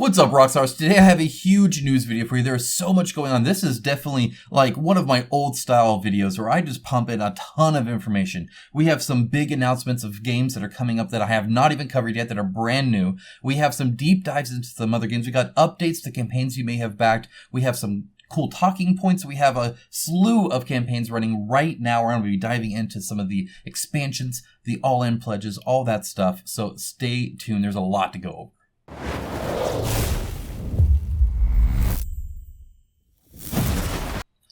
What's up, Rockstars? Today I have a huge news video for you. There is so much going on. This is definitely like one of my old style videos where I just pump in a ton of information. We have some big announcements of games that are coming up that I have not even covered yet that are brand new. We have some deep dives into some other games. We got updates to campaigns you may have backed. We have some cool talking points. We have a slew of campaigns running right now. We're going to be diving into some of the expansions, the all-in pledges, all that stuff. So stay tuned. There's a lot to go over.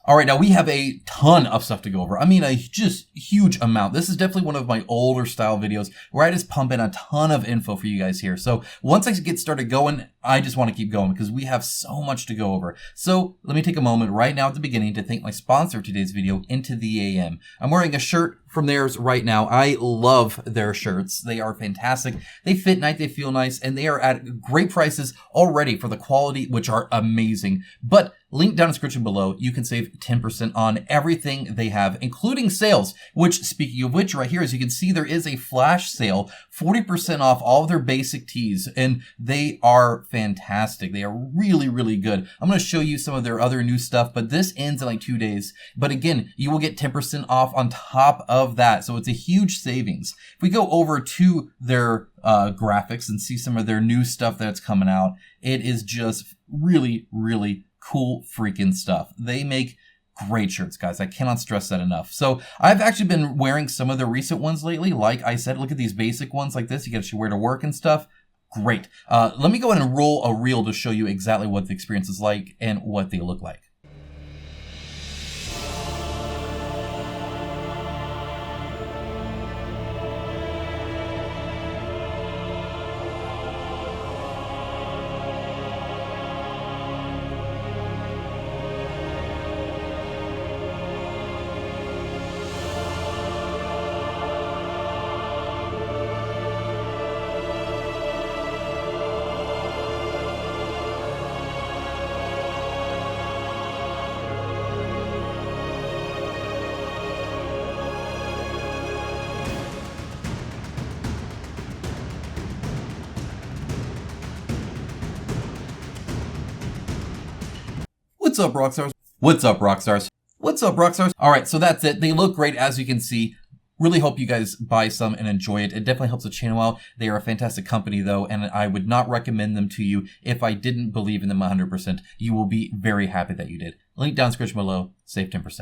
All right, now we have a ton of stuff to go over. I mean, a just huge amount. This is definitely one of my older style videos where I just pump in a ton of info for you guys here. So once I get started going, I just want to keep going because we have so much to go over. So let me take a moment right now at the beginning to thank my sponsor of today's video, Into the AM. I'm wearing a shirt from theirs right now. I love their shirts. They are fantastic. They fit nice, they feel nice, and they are at great prices already for the quality, which are amazing. But link down in the description below, you can save 10% on everything they have, including sales, which, speaking of which, right here, as you can see, there is a flash sale, 40% off all of their basic tees, and they are fantastic. They are really, really good. I'm going to show you some of their other new stuff, but this ends in like 2 days. But again, you will get 10% off on top of that, so it's a huge savings. If we go over to their graphics and see some of their new stuff that's coming out, it is just really, really cool freaking stuff. They make great shirts, guys. I cannot stress that enough. So I've actually been wearing some of the recent ones lately. Like I said, look at these basic ones like this. You can actually wear to work and stuff. Great. Let me go ahead and roll a reel to show you exactly what the experience is like and what they look like. What's up, Rockstars? What's up, Rockstars? What's up, Rockstars? All right, so that's it. They look great, as you can see. Really hope you guys buy some and enjoy it. It definitely helps the channel out. They are a fantastic company, though, and I would not recommend them to you if I didn't believe in them 100%. You will be very happy that you did. Link down in the description below. Save 10%.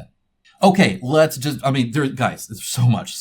Okay, let's just, guys, there's so much.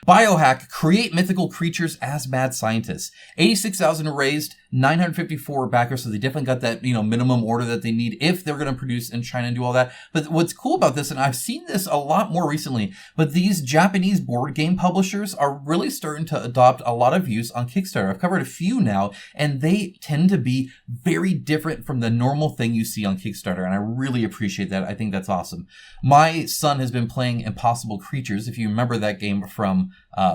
Biohack, create mythical creatures as mad scientists. 86,000 raised, 954 backers, so they definitely got that, minimum order that they need if they're going to produce in China and do all that. But what's cool about this, and I've seen this a lot more recently, but these Japanese board game publishers are really starting to adopt a lot of use on Kickstarter. I've covered a few now, and they tend to be very different from the normal thing you see on Kickstarter, and I really appreciate that. I think that's awesome. My son has been playing Impossible Creatures, if you remember that game from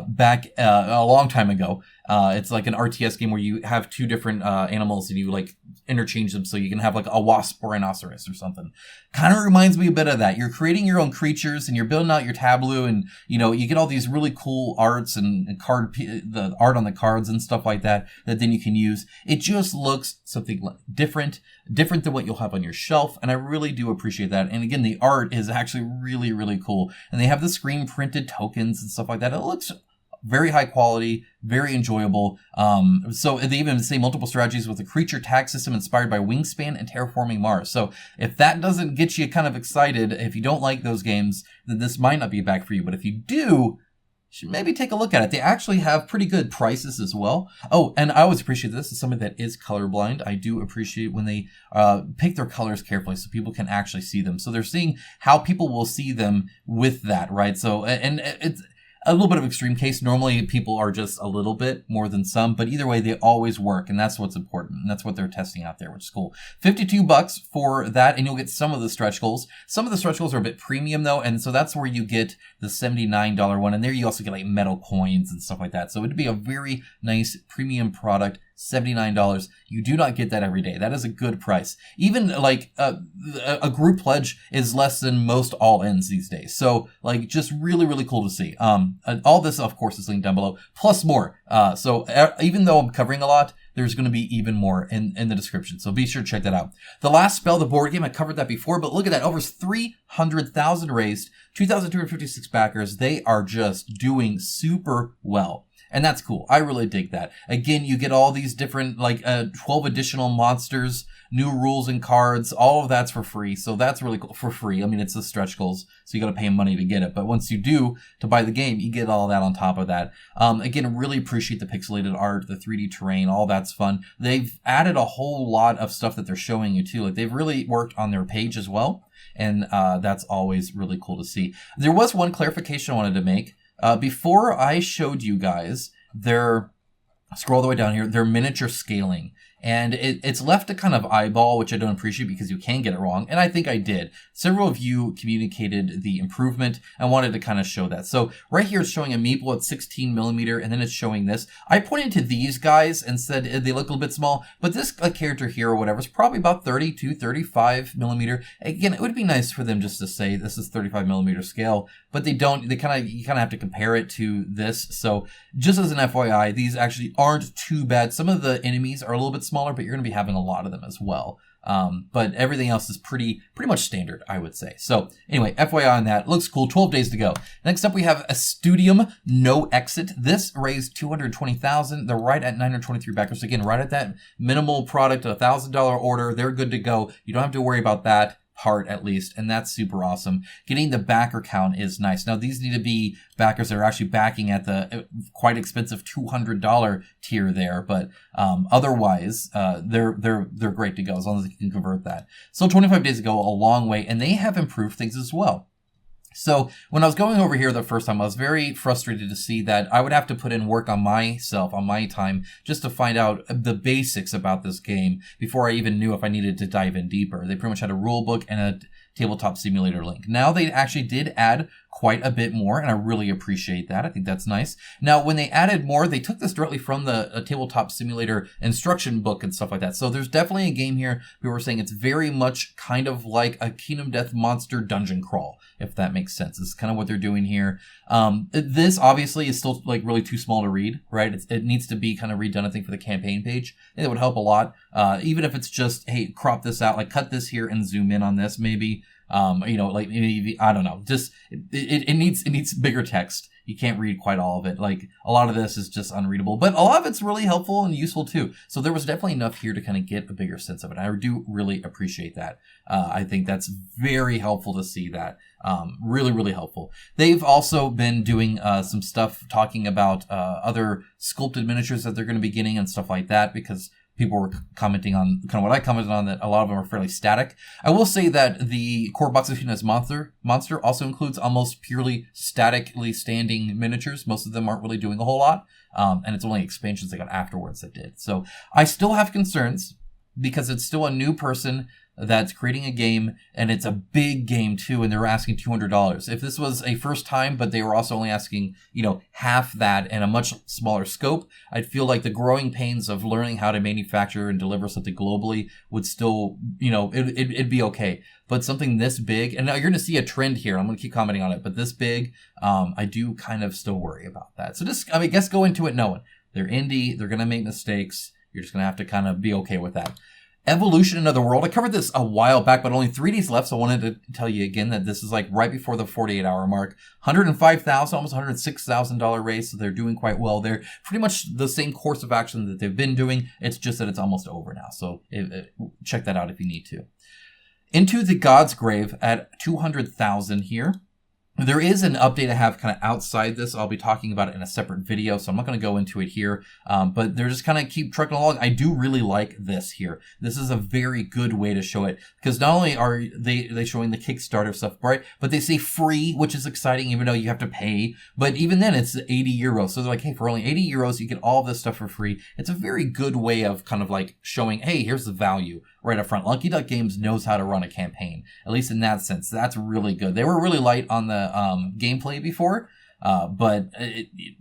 back a long time ago. It's like an RTS game where you have two different animals and you like interchange them so you can have like a wasp or rhinoceros or something. Kind of reminds me a bit of that. You're creating your own creatures and you're building out your tableau, and you get all these really cool arts and the art on the cards and stuff like that then you can use. It just looks something different than what you'll have on your shelf, and I really do appreciate that. And again, the art is actually really, really cool, and they have the screen printed tokens and stuff like that. It looks very high quality, very enjoyable. So they even say multiple strategies with a creature tag system inspired by Wingspan and Terraforming Mars. So if that doesn't get you kind of excited, if you don't like those games, then this might not be back for you. But if you do, you should maybe take a look at it. They actually have pretty good prices as well. Oh, and I always appreciate this as somebody that is colorblind. I do appreciate when they pick their colors carefully so people can actually see them. So they're seeing how people will see them with that, right? So, and it's a little bit of extreme case. Normally people are just a little bit more than some, but either way, they always work, and that's what's important. And that's what they're testing out there, which is cool. $52 for that, and you'll get some of the stretch goals. Some of the stretch goals are a bit premium though, and so that's where you get the $79 one, and there you also get like metal coins and stuff like that. So it'd be a very nice premium product. $79. You do not get that every day. That is a good price. Even like a group pledge is less than most all-ins these days. So like just really, really cool to see. All this, of course, is linked down below, plus more. So even though I'm covering a lot, there's going to be even more in the description. So be sure to check that out. The Last Spell, the board game, I covered that before, but look at that. Over 300,000 raised, 2,256 backers. They are just doing super well. And that's cool. I really dig that. Again, you get all these different, 12 additional monsters, new rules and cards. All of that's for free. So that's really cool. For free. I mean, it's the stretch goals, so you got to pay money to get it. But once you do, to buy the game, you get all that on top of that. Again, really appreciate the pixelated art, the 3D terrain, all that's fun. They've added a whole lot of stuff that they're showing you too. Like, they've really worked on their page as well. And that's always really cool to see. There was one clarification I wanted to make. Before I showed you guys scroll all the way down here, their miniature scaling. And it's left to kind of eyeball, which I don't appreciate because you can get it wrong. And I think I did. Several of you communicated the improvement and wanted to kind of show that. So right here it's showing a meeple at 16 millimeter, and then it's showing this. I pointed to these guys and said they look a little bit small, but this character here or whatever is probably about 32, 35 millimeter. Again, it would be nice for them just to say this is 35 millimeter scale, but they don't. You kind of have to compare it to this. So just as an FYI, these actually aren't too bad. Some of the enemies are a little bit smaller, but you're going to be having a lot of them as well. But everything else is pretty much standard, I would say. So anyway, FYI on that. Looks cool. 12 days to go. Next up, we have a Studium No Exit. This raised 220,000. They're right at 923 backers. Again, right at that minimal product, $1,000 order. They're good to go. You don't have to worry about that part, at least, and that's super awesome. Getting the backer count is nice. Now, these need to be backers that are actually backing at the quite expensive $200 tier there, but otherwise, they're great to go as long as you can convert that. So 25 days ago, a long way, and they have improved things as well. So when I was going over here the first time, I was very frustrated to see that I would have to put in work on myself, on my time, just to find out the basics about this game before I even knew if I needed to dive in deeper. They pretty much had a rule book and a tabletop simulator link. Now they actually did add quite a bit more, and I really appreciate that. I think that's nice. Now, when they added more, they took this directly from the tabletop simulator instruction book and stuff like that. So there's definitely a game here. People were saying it's very much kind of like a Kingdom Death Monster dungeon crawl, if that makes sense. This is kind of what they're doing here. This obviously is still really too small to read, right? It needs to be kind of redone, I think, for the campaign page. I think that would help a lot. Even if it's just, hey, crop this out, cut this here and zoom in on this, maybe. Maybe, I don't know. Just it needs bigger text. You can't read quite all of it. A lot of this is just unreadable, but a lot of it's really helpful and useful too. So there was definitely enough here to kind of get a bigger sense of it. I do really appreciate that. I think that's very helpful to see that. Really, really helpful. They've also been doing some stuff talking about other sculpted miniatures that they're going to be getting and stuff like that, because people were commenting on kind of what I commented on, that a lot of them are fairly static. I will say that the core box of Fitness Monster also includes almost purely statically standing miniatures. Most of them aren't really doing a whole lot. And it's only expansions they got afterwards that did. So I still have concerns because it's still a new person that's creating a game, and it's a big game too, and they're asking $200. If this was a first time, but they were also only asking, half that and a much smaller scope, I'd feel like the growing pains of learning how to manufacture and deliver something globally would still, it'd be okay. But something this big, and now you're going to see a trend here. I'm going to keep commenting on it, but this big, I do kind of still worry about that. So just, I guess go into it knowing they're indie, they're going to make mistakes. You're just going to have to kind of be okay with that. Evolution Another World. I covered this a while back, but only 3 days left, so I wanted to tell you again that this is right before the 48-hour mark. $105,000, almost $106,000 raise, so they're doing quite well. They're pretty much the same course of action that they've been doing. It's just that it's almost over now, so check that out if you need to. Into the Godsgrave at $200,000 here. There is an update I have kind of outside this. I'll be talking about it in a separate video, so I'm not going to go into it here. But they're just kind of keep trucking along. I do really like this here. This is a very good way to show it, because not only are they showing the Kickstarter stuff, right, but they say free, which is exciting, even though you have to pay. But even then, it's 80 euros. So they're like, hey, for only 80 euros, you get all this stuff for free. It's a very good way of kind of showing, hey, here's the value right up front. Lucky Duck Games knows how to run a campaign, at least in that sense. That's really good. They were really light on the gameplay before, but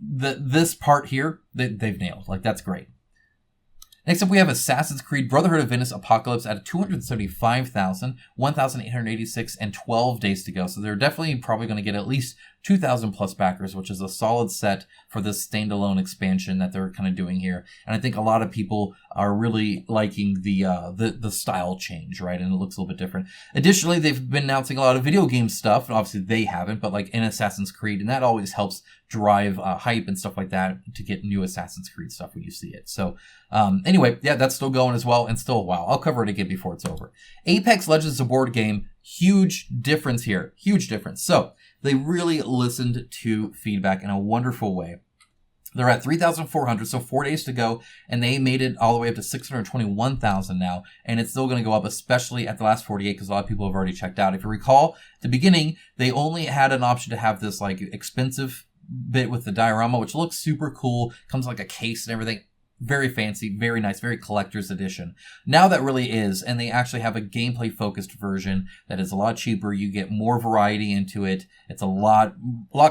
this part here, they've nailed. That's great. Next up, we have Assassin's Creed Brotherhood of Venice Apocalypse at 275,000, 1,886, and 12 days to go. So they're definitely probably going to get at least 2,000 plus backers, which is a solid set for this standalone expansion that they're kind of doing here. And I think a lot of people are really liking the style change, right? And it looks a little bit different. Additionally, they've been announcing a lot of video game stuff, and obviously they haven't, but like in Assassin's Creed, and that always helps drive hype and stuff like that to get new Assassin's Creed stuff when you see it. So anyway, yeah, that's still going as well, and still a while. I'll cover it again before it's over. Apex Legends is a board game. Huge difference here. Huge difference. So they really listened to feedback in a wonderful way. They're at 3,400, so 4 days to go, and they made it all the way up to 621,000 now, and it's still going to go up, especially at the last 48, because a lot of people have already checked out. If you recall, at the beginning, they only had an option to have this like expensive bit with the diorama, which looks super cool, comes like a case and everything. Very fancy, very nice, very collector's edition. Now that really is, and they actually have a gameplay focused version that is a lot cheaper. You get more variety into it. It's a lot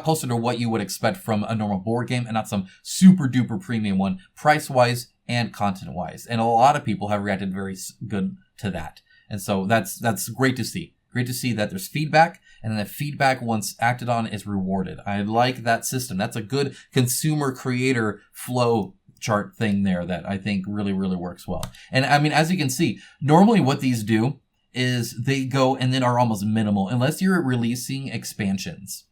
closer to what you would expect from a normal board game and not some super duper premium one, price wise and content wise. And a lot of people have reacted very good to that. And so that's great to see. Great to see that there's feedback, and then the feedback once acted on is rewarded. I like that system. That's a good consumer creator flow chart thing there that I think really, really works well. And I mean, as you can see, normally what these do is they go and then are almost minimal unless you're releasing expansions.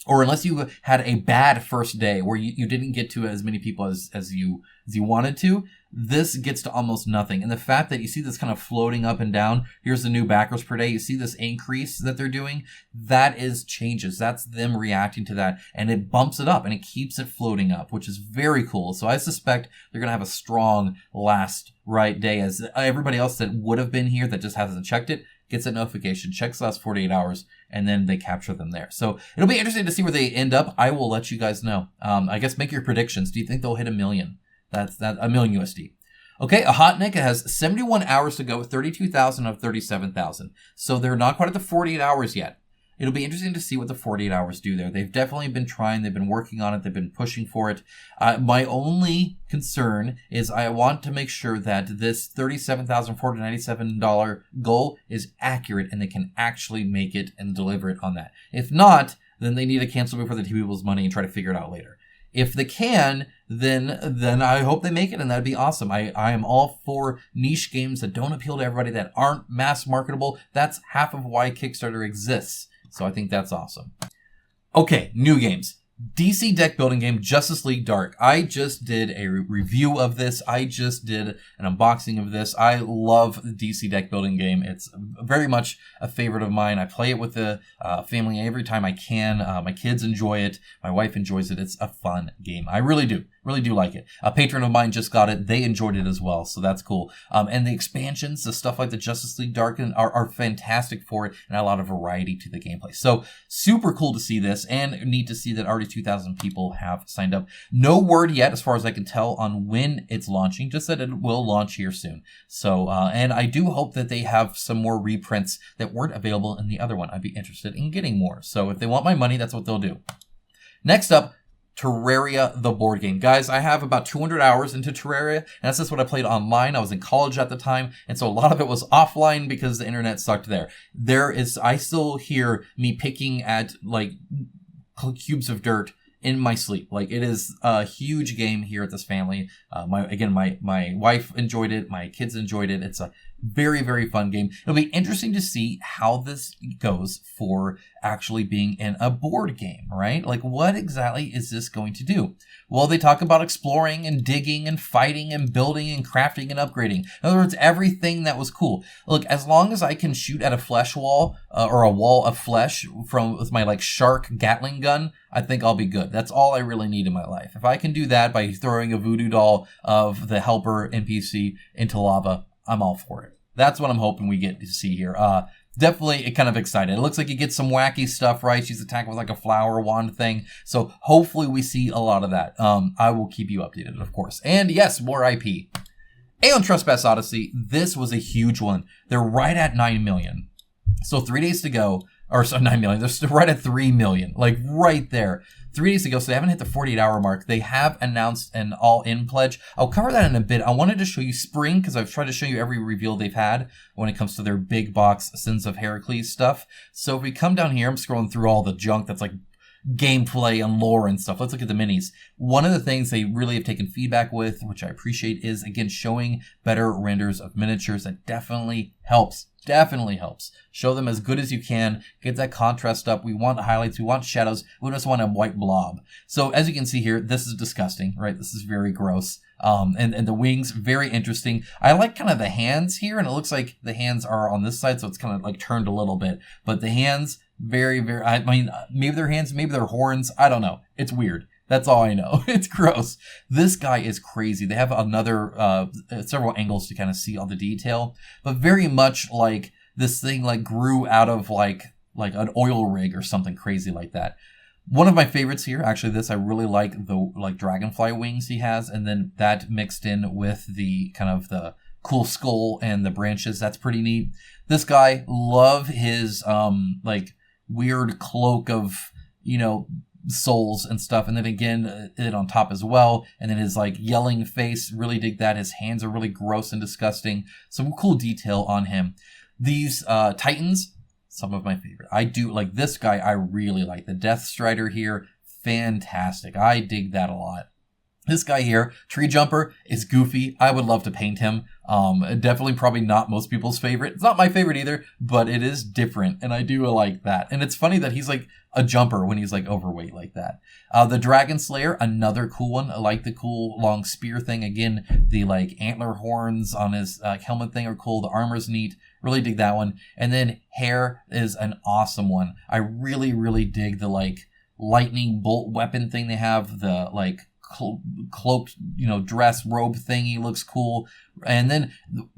Or unless you had a bad first day where you didn't get to as many people as you wanted to, this gets to almost nothing. And the fact that you see this kind of floating up and down, here's the new backers per day, you see this increase that they're doing, that is changes. That's them reacting to that, and it bumps it up and it keeps it floating up, which is very cool. So I suspect they're going to have a strong last day as everybody else that would have been here that just hasn't checked it gets a notification, checks the last 48 hours, and then they capture them there. So it'll be interesting to see where they end up. I will let you guys know. I guess make your predictions. Do you think they'll hit 1 million? That's $1 million USD. Okay, Ahotnik has 71 hours to go, 32,000 of 37,000. So they're not quite at the 48 hours yet. It'll be interesting to see what the 48 hours do there. They've definitely been trying. They've been working on it. They've been pushing for it. My only concern is I want to make sure that this $37,497 goal is accurate and they can actually make it and deliver it on that. If not, then they need to cancel before they take people's money and try to figure it out later. If they can, then I hope they make it, and that'd be awesome. I am all for niche games that don't appeal to everybody, that aren't mass marketable. That's half of why Kickstarter exists. So I think that's awesome. Okay, new games. DC deck building game, Justice League Dark. I just did a review of this. I just did an unboxing of this. I love the DC deck building game. It's very much a favorite of mine. I play it with the family every time I can. My kids enjoy it. My wife enjoys it. It's a fun game. I really do like it. A patron of mine just got it. They enjoyed it as well, so that's cool. And the expansions, the stuff like the Justice League Dark are fantastic for it, and a lot of variety to the gameplay. So super cool to see this, and neat to see that already 2,000 people have signed up. No word yet, as far as I can tell, on when it's launching, just that it will launch here soon. So, and I do hope that they have some more reprints that weren't available in the other one. I'd be interested in getting more. So if they want my money, that's what they'll do. Next up, Terraria, the board game. Guys, I have about 200 hours into Terraria, and that's just what I played online. I was in college at the time, and so a lot of it was offline because the internet sucked there. I still hear me picking at, like, cubes of dirt in my sleep. Like, it is a huge game here at this family. My wife enjoyed it. My kids enjoyed it. It's a very, very fun game. It'll be interesting to see how this goes for actually being in a board game, right? Like, what exactly is this going to do? Well, they talk about exploring and digging and fighting and building and crafting and upgrading. In other words, everything that was cool. Look, as long as I can shoot at a flesh wall or a wall of flesh with my like shark Gatling gun, I think I'll be good. That's all I really need in my life. If I can do that by throwing a voodoo doll of the helper NPC into lava, I'm all for it. That's what I'm hoping we get to see here. Definitely kind of excited. It looks like you get some wacky stuff, right? She's attacking with like a flower wand thing. So hopefully we see a lot of that. I will keep you updated, of course. And yes, more IP. Aeon Trespass Odyssey. This was a huge one. They're right at 9 million. So 3 days to go. Or so 9 million. They're still right at 3 million. Like right there. 3 days ago, so they haven't hit the 48-hour mark. They have announced an all-in pledge. I'll cover that in a bit. I wanted to show you spring because I've tried to show you every reveal they've had when it comes to their big box Sins of Herakles stuff. So if we come down here, I'm scrolling through all the junk that's like gameplay and lore and stuff. Let's look at the minis. One of the things they really have taken feedback with, which I appreciate, is again showing better renders of miniatures. That definitely helps. Definitely helps. Show them as good as you can. Get that contrast up. We want highlights. We want shadows. We just want a white blob. So as you can see here, this is disgusting, right? This is very gross. And the wings, very interesting. I like kind of the hands here, and it looks like the hands are on this side, so it's kind of like turned a little bit. But the hands, very, very, I mean, maybe they're hands, maybe they're horns. I don't know. It's weird. That's all I know. It's gross. This guy is crazy. They have another, several angles to kind of see all the detail, but very much like this thing like grew out of like an oil rig or something crazy like that. One of my favorites here, actually this, I really like the like dragonfly wings he has, and then that mixed in with the kind of the cool skull and the branches. That's pretty neat. This guy, love his, like weird cloak of, you know, souls and stuff, and then again it on top as well, and then his like yelling face, really dig that. His hands are really gross and disgusting. Some cool detail on him. These titans, some of my favorite. I do like this guy. I really like the Death Strider here. Fantastic. I dig that a lot. This guy here, Tree Jumper, is goofy. I would love to paint him. Definitely probably not most people's favorite. It's not my favorite either, but it is different, and I do like that. And it's funny that he's like a jumper when he's like overweight like that. The Dragon Slayer, another cool one. I like the cool long spear thing. Again, the like antler horns on his helmet thing are cool. The armor's neat. Really dig that one. And then Hair is an awesome one. I really, really dig the like lightning bolt weapon thing they have. The like cloaked, you know, dress robe thingy looks cool. And then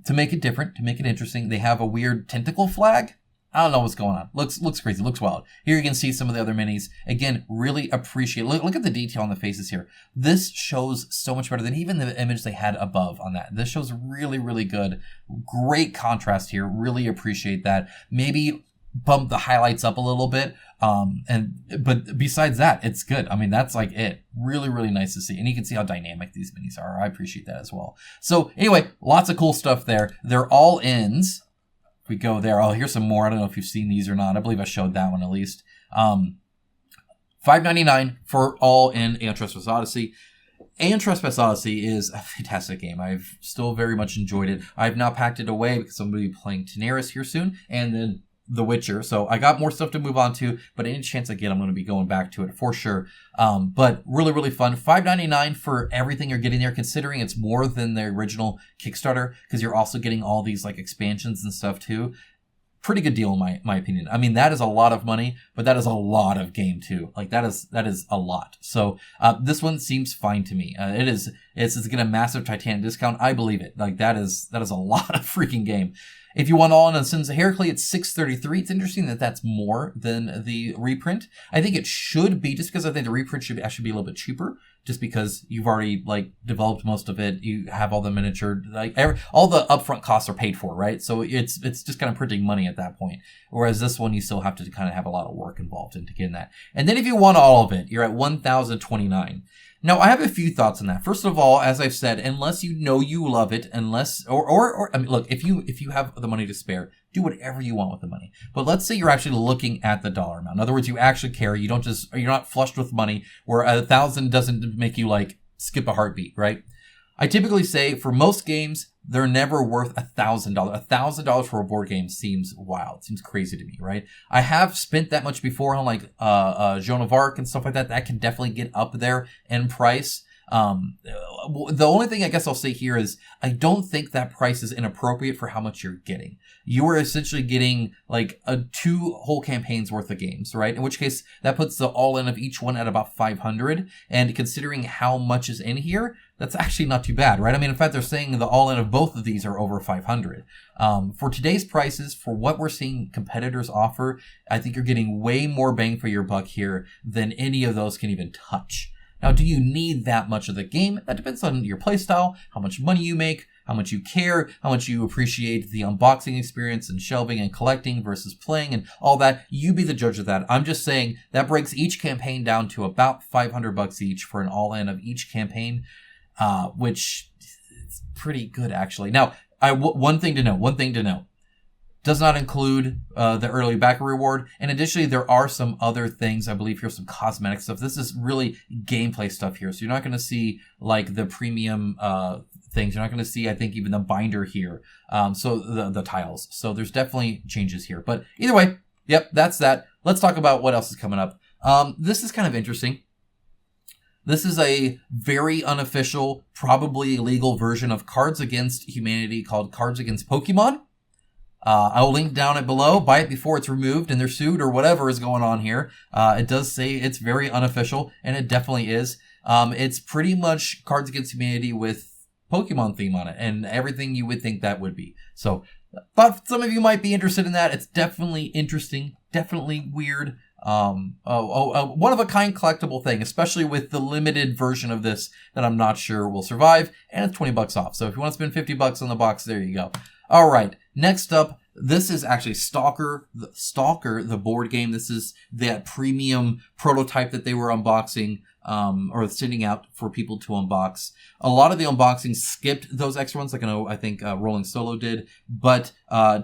to make it different, to make it interesting, they have a weird tentacle flag. I don't know what's going on. Looks crazy. Looks wild. Here you can see some of the other minis. Again, really appreciate. Look at the detail on the faces here. This shows so much better than even the image they had above on that. This shows really, really good. Great contrast here. Really appreciate that. Maybe bump the highlights up a little bit. But besides that, it's good. I mean, that's like it. Really, really nice to see. And you can see how dynamic these minis are. I appreciate that as well. So anyway, lots of cool stuff there. They're all ins. We go there. Oh, here's some more. I don't know if you've seen these or not. I believe I showed that one at least. $5.99 for all in Aeon Trespass Odyssey. Aeon Trespass Odyssey is a fantastic game. I've still very much enjoyed it. I've now packed it away because I'm going to be playing Terraria here soon, and then The Witcher. So I got more stuff to move on to, but any chance I get, I'm going to be going back to it for sure. But really, really fun. $5.99 for everything you're getting there, considering it's more than the original Kickstarter, because you're also getting all these like expansions and stuff too. Pretty good deal in my opinion. I mean, that is a lot of money, but that is a lot of game too. Like that is a lot. So this one seems fine to me. It's getting a massive Titanic discount. I believe it. Like that is a lot of freaking game. If you want all in on Sins of Herakles, it's $6.33. It's interesting that that's more than the reprint. I think it should be, just because I think the reprint should actually be a little bit cheaper, just because you've already like developed most of it. You have all the miniature, like all the upfront costs are paid for, right? So it's just kind of printing money at that point. Whereas this one, you still have to kind of have a lot of work involved into getting that. And then if you want all of it, you're at $1,029. Now, I have a few thoughts on that. First of all, as I've said, unless you know you love it, unless, or I mean, look, if you have the money to spare, do whatever you want with the money. But let's say you're actually looking at the dollar amount. In other words, you actually care. You don't just, you're not flushed with money, where 1,000 doesn't make you like skip a heartbeat, right? I typically say for most games, they're never worth $1,000. $1,000 for a board game seems wild. It seems crazy to me, right? I have spent that much before on like Joan of Arc and stuff like that. That can definitely get up there in price. The only thing I guess I'll say here is I don't think that price is inappropriate for how much you're getting. You are essentially getting like 2 whole campaigns worth of games, right? In which case that puts the all-in of each one at about 500. And considering how much is in here, that's actually not too bad, right? I mean, in fact, they're saying the all-in of both of these are over 500. For today's prices, for what we're seeing competitors offer, I think you're getting way more bang for your buck here than any of those can even touch. Now, do you need that much of the game? That depends on your playstyle, how much money you make, how much you care, how much you appreciate the unboxing experience and shelving and collecting versus playing and all that. You be the judge of that. I'm just saying that breaks each campaign down to about $500 each for an all-in of each campaign, which is pretty good actually. Now, one thing to know. Does not include the early backer reward. And additionally, there are some other things. I believe here's some cosmetic stuff. This is really gameplay stuff here. So you're not going to see like the premium things. You're not going to see, I think, even the binder here. So the tiles. So there's definitely changes here. But either way, yep, that's that. Let's talk about what else is coming up. This is kind of interesting. This is a very unofficial, probably illegal version of Cards Against Humanity called Cards Against Pokémon. I'll link down it below. Buy it before it's removed and they're sued or whatever is going on here. It does say it's very unofficial, and it definitely is. It's pretty much Cards Against Humanity with Pokemon theme on it and everything you would think that would be. So thought some of you might be interested in that. It's definitely interesting, definitely weird. One of a kind collectible thing, especially with the limited version of this that I'm not sure will survive, and it's $20 off. So if you want to spend $50 on the box, there you go. All right, next up, this is actually Stalker, the board game. This is that premium prototype that they were unboxing, or sending out for people to unbox. A lot of the unboxings skipped those extra ones, like I think Rolling Solo did, but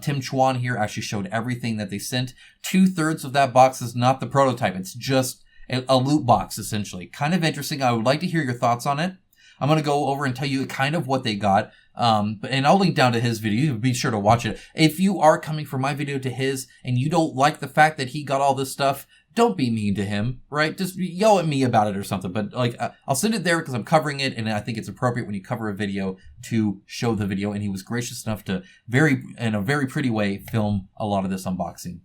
Tim Chuan here actually showed everything that they sent. 2/3 of that box is not the prototype. It's just a loot box, essentially. Kind of interesting. I would like to hear your thoughts on it. I'm going to go over and tell you kind of what they got. And I'll link down to his video. Be sure to watch it. If you are coming from my video to his and you don't like the fact that he got all this stuff, don't be mean to him, right? Just yell at me about it or something. But like, I'll send it there because I'm covering it, and I think it's appropriate when you cover a video to show the video. And he was gracious enough to in a very pretty way, film a lot of this unboxing.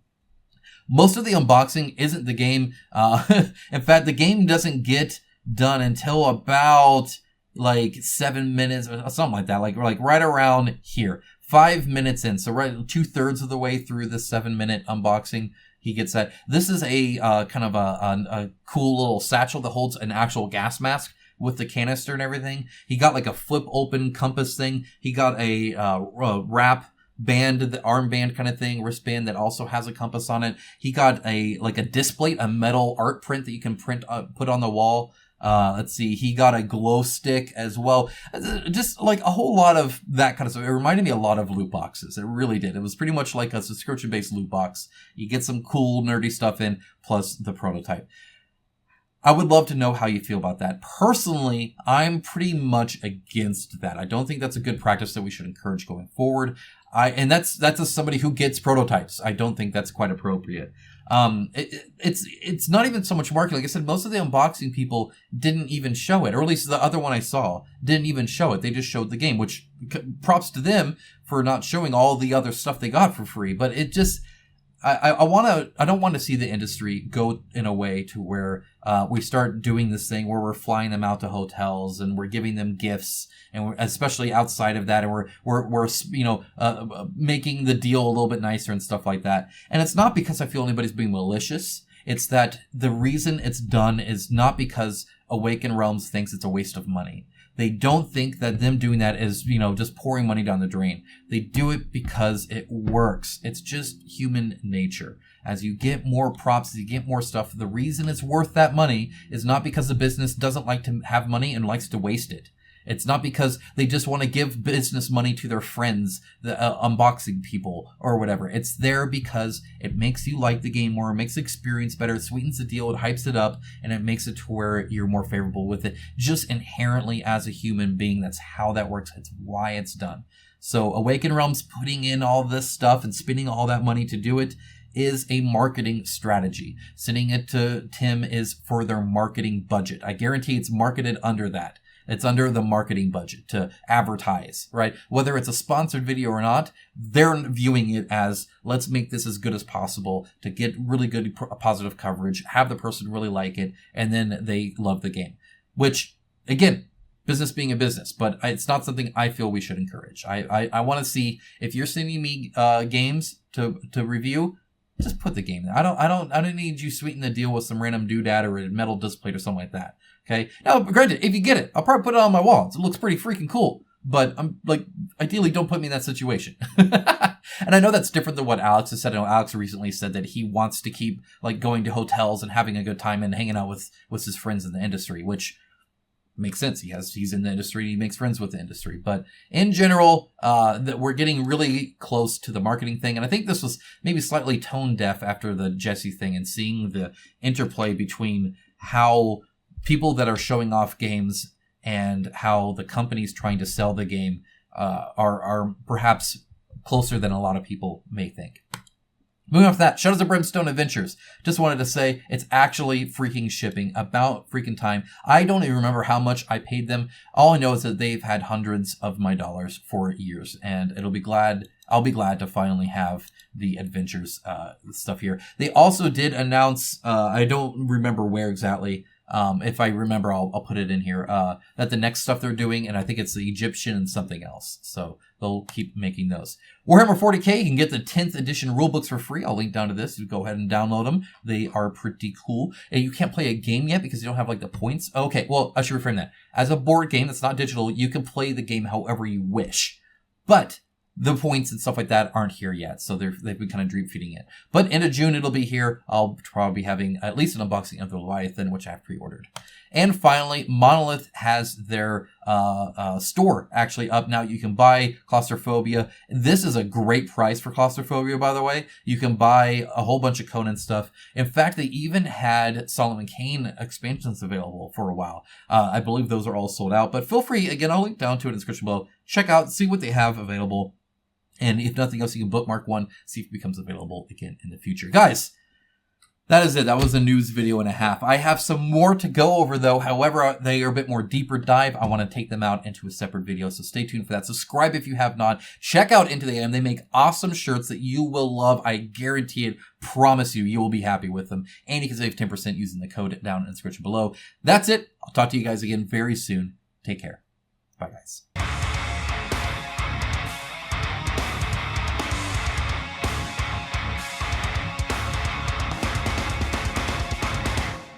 Most of the unboxing isn't the game. In fact, the game doesn't get done until about like 7 minutes or something like that. Like right around here, 5 minutes in. So right 2/3 of the way through the 7-minute unboxing, he gets that. This is a kind of a cool little satchel that holds an actual gas mask with the canister and everything. He got like a flip open compass thing. He got a wrap band, the armband kind of thing, wristband that also has a compass on it. He got a disc plate, a metal art print that you can put on the wall. Let's see, he got a glow stick as well. Just like a whole lot of that kind of stuff. It reminded me a lot of loot boxes. It really did. It was pretty much like a subscription-based loot box. You get some cool, nerdy stuff in, plus the prototype. I would love to know how you feel about that. Personally, I'm pretty much against that. I don't think that's a good practice that we should encourage going forward. And that's as somebody who gets prototypes. I don't think that's quite appropriate. It's not even so much marketing. Like I said, most of the unboxing people didn't even show it, or at least the other one I saw didn't even show it. They just showed the game, which props to them for not showing all the other stuff they got for free. But it just, I don't want to see the industry go in a way to where we start doing this thing where we're flying them out to hotels and we're giving them gifts, and we're, especially outside of that, and we're making the deal a little bit nicer and stuff like that. And it's not because I feel anybody's being malicious. It's that the reason it's done is not because Awaken Realms thinks it's a waste of money. They don't think that them doing that is, just pouring money down the drain. They do it because it works. It's just human nature. As you get more props, as you get more stuff, the reason it's worth that money is not because the business doesn't like to have money and likes to waste it. It's not because they just want to give business money to their friends, the unboxing people or whatever. It's there because it makes you like the game more, it makes the experience better, it sweetens the deal, it hypes it up, and it makes it to where you're more favorable with it. Just inherently as a human being, that's how that works. It's why it's done. So Awaken Realms putting in all this stuff and spending all that money to do it is a marketing strategy. Sending it to Tim is for their marketing budget. I guarantee it's marketed under that. It's under the marketing budget to advertise, right? Whether it's a sponsored video or not, they're viewing it as, let's make this as good as possible to get really good positive coverage, have the person really like it, and then they love the game. Which, again, business being a business, but it's not something I feel we should encourage. I want to see, if you're sending me games to review, just put the game there. I don't need you sweeten the deal with some random doodad or a metal disc plate or something like that. Okay. Now, granted, if you get it, I'll probably put it on my wall. It looks pretty freaking cool. But I'm like, ideally, don't put me in that situation. And I know that's different than what Alex has said. I know Alex recently said that he wants to keep like going to hotels and having a good time and hanging out with his friends in the industry, which makes sense. He's in the industry. He makes friends with the industry. But in general, that we're getting really close to the marketing thing. And I think this was maybe slightly tone deaf after the Jesse thing and seeing the interplay between how people that are showing off games and how the companies trying to sell the game are perhaps closer than a lot of people may think. Moving on to that, Shadows of Brimstone Adventures. Just wanted to say it's actually freaking shipping. About freaking time. I don't even remember how much I paid them. All I know is that they've had hundreds of my dollars for years, and I'll be glad to finally have the adventures stuff here. They also did announce, I don't remember where exactly. If I remember, I'll put it in here, that the next stuff they're doing, and I think it's the Egyptian and something else. So they'll keep making those. Warhammer 40k, you can get the 10th edition rulebooks for free. I'll link down to this. You go ahead and download them. They are pretty cool. And you can't play a game yet because you don't have like the points. Okay, well, I should reframe that. As a board game that's not digital, you can play the game however you wish. But the points and stuff like that aren't here yet, so they've been kind of dream feeding it. But end of June, it'll be here. I'll probably be having at least an unboxing of the Leviathan, which I've pre-ordered. And finally, Monolith has their store actually up now. You can buy Claustrophobia. This is a great price for Claustrophobia, by the way. You can buy a whole bunch of Conan stuff. In fact, they even had Solomon Kane expansions available for a while. I believe those are all sold out. But feel free, again, I'll link down to it in the description below. Check out, see what they have available. And if nothing else, you can bookmark one, see if it becomes available again in the future. Guys, that is it. That was a news video and a half. I have some more to go over, though. However, they are a bit more deeper dive. I want to take them out into a separate video, so stay tuned for that. Subscribe if you have not. Check out Into the AM. They make awesome shirts that you will love. I guarantee it. Promise you, you will be happy with them. And you can save 10% using the code down in the description below. That's it. I'll talk to you guys again very soon. Take care. Bye, guys.